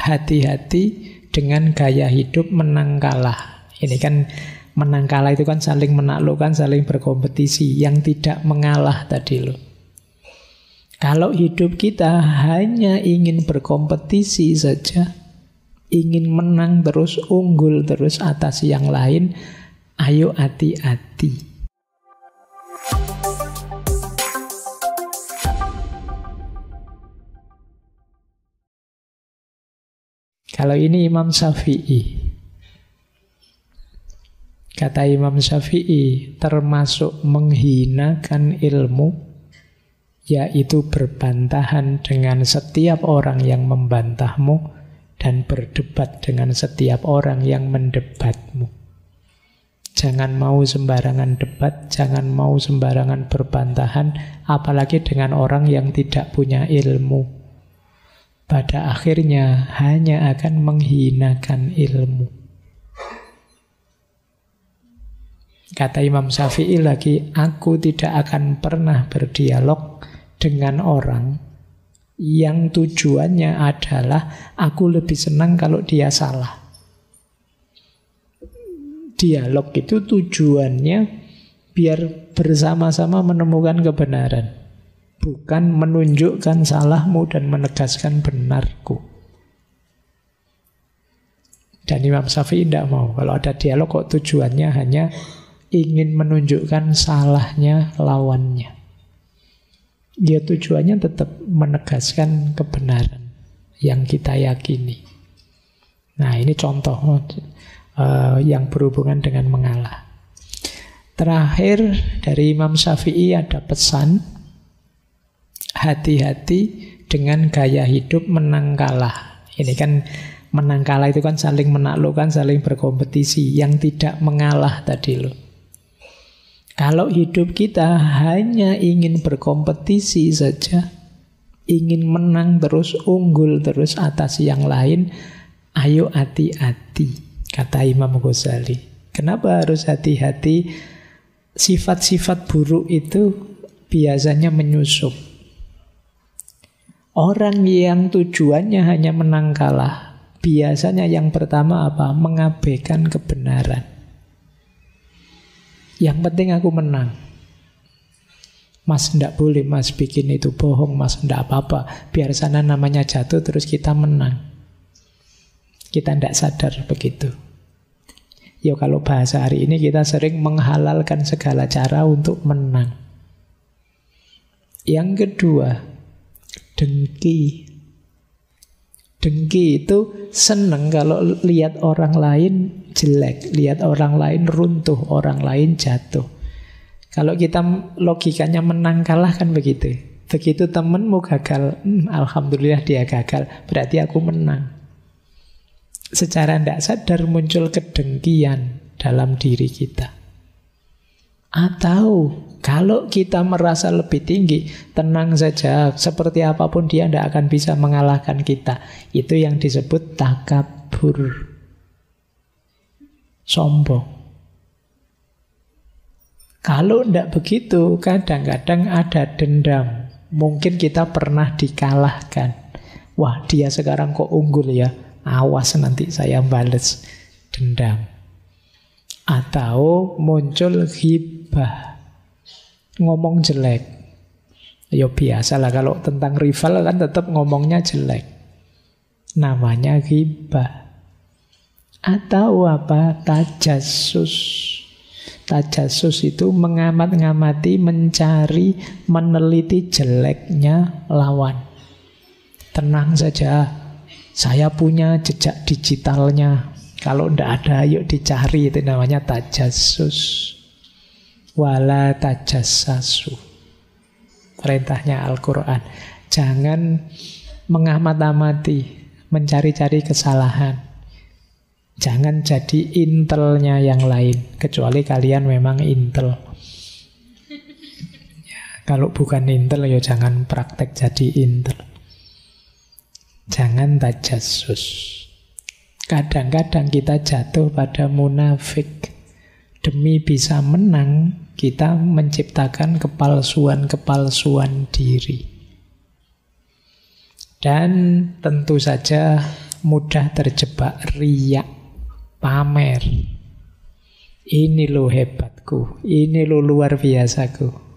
hati-hati dengan gaya hidup menang kalah. Ini kan menang kalah itu kan saling menaklukkan, saling berkompetisi. Yang tidak mengalah tadi loh. Kalau hidup kita hanya ingin berkompetisi saja, ingin menang terus, unggul terus atas yang lain, ayo hati-hati. Kalau ini Imam Syafi'i. Kata Imam Syafi'i, termasuk menghinakan ilmu, yaitu berbantahan dengan setiap orang yang membantahmu dan berdebat dengan setiap orang yang mendebatmu. Jangan mau sembarangan debat, jangan mau sembarangan berbantahan, apalagi dengan orang yang tidak punya ilmu. Pada akhirnya hanya akan menghinakan ilmu. Kata Imam Syafi'i lagi, aku tidak akan pernah berdialog dengan orang yang tujuannya adalah aku lebih senang kalau dia salah. Dialog itu tujuannya biar bersama-sama menemukan kebenaran, bukan menunjukkan salahmu dan menegaskan benarku. Dan Imam Syafi'i tidak mau. Kalau ada dialog kok tujuannya hanya ingin menunjukkan salahnya lawannya. Dia tujuannya tetap menegaskan kebenaran yang kita yakini. Nah, ini contoh yang berhubungan dengan mengalah. Terakhir dari Imam Syafi'i ada pesan, hati-hati dengan gaya hidup menang kalah. Ini kan menang kalah itu kan saling menaklukkan, saling berkompetisi. Yang tidak mengalah tadi loh. Kalau hidup kita hanya ingin berkompetisi saja, ingin menang terus, unggul terus atas yang lain, ayo hati-hati, kata Imam Ghazali. Kenapa harus hati-hati? Sifat-sifat buruk itu biasanya menyusup. Orang yang tujuannya hanya menang kalah, biasanya yang pertama apa? Mengabaikan kebenaran. Yang penting aku menang. Mas, tidak boleh mas bikin itu bohong, mas, tidak apa-apa. Biar sana namanya jatuh terus kita menang. Kita tidak sadar begitu. Ya kalau bahasa hari ini kita sering menghalalkan segala cara untuk menang. Yang kedua, dengki. Dengki itu seneng kalau lihat orang lain jelek, lihat orang lain runtuh, orang lain jatuh. Kalau kita logikanya menang kalah kan begitu. Begitu temenmu gagal, alhamdulillah dia gagal, berarti aku menang. Secara tidak sadar muncul kedengkian dalam diri kita. Atau kalau kita merasa lebih tinggi, tenang saja, seperti apapun dia tidak akan bisa mengalahkan kita. Itu yang disebut takabur, sombong. Kalau tidak begitu, kadang-kadang ada dendam. Mungkin kita pernah dikalahkan. Wah, dia sekarang kok unggul ya, awas nanti saya bales, dendam. Atau muncul ghibah, ngomong jelek. Ya biasalah kalau tentang rival kan tetap ngomongnya jelek. Namanya ghibah. Atau apa? Tajassus. Tajassus itu mengamat-ngamati, mencari, meneliti jeleknya lawan. Tenang saja, saya punya jejak digitalnya. Kalau tidak ada, yuk dicari. Itu namanya tajassus. Wala tajassasu. Perintahnya Al-Quran. Jangan mengamat-amati, mencari-cari kesalahan. Jangan jadi intelnya yang lain. Kecuali kalian memang intel. Ya, kalau bukan intel, ya jangan praktek jadi intel. Jangan tajassus. Kadang-kadang kita jatuh pada munafik. Demi bisa menang, kita menciptakan kepalsuan-kepalsuan diri. Dan tentu saja mudah terjebak riya, pamer. Ini lo hebatku, ini lo luar biasaku.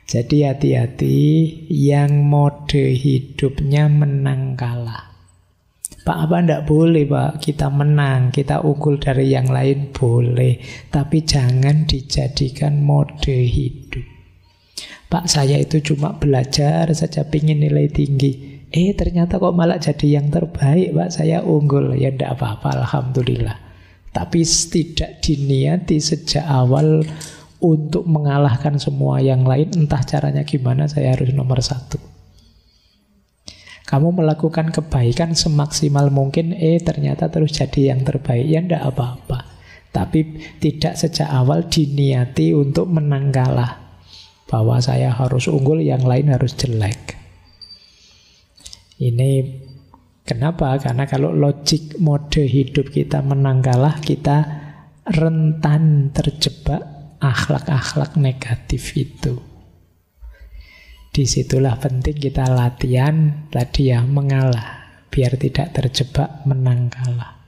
Jadi hati-hati yang mode hidupnya menang kalah. Pak, apa enggak boleh Pak, kita menang, kita unggul dari yang lain, boleh. Tapi jangan dijadikan mode hidup. Pak, saya itu cuma belajar saja, pingin nilai tinggi. Ternyata kok malah jadi yang terbaik Pak, saya unggul. Ya enggak apa-apa, alhamdulillah. Tapi tidak diniati sejak awal untuk mengalahkan semua yang lain. Entah caranya gimana, saya harus nomor 1. Kamu melakukan kebaikan semaksimal mungkin, ternyata terus jadi yang terbaik, ya enggak apa-apa. Tapi tidak sejak awal diniati untuk menang kalah. Bahwa saya harus unggul, yang lain harus jelek. Ini kenapa? Karena kalau logik mode hidup kita menang kalah, kita rentan terjebak akhlak-akhlak negatif itu. Disitulah penting kita latihan tadi ya, mengalah biar tidak terjebak menang kalah.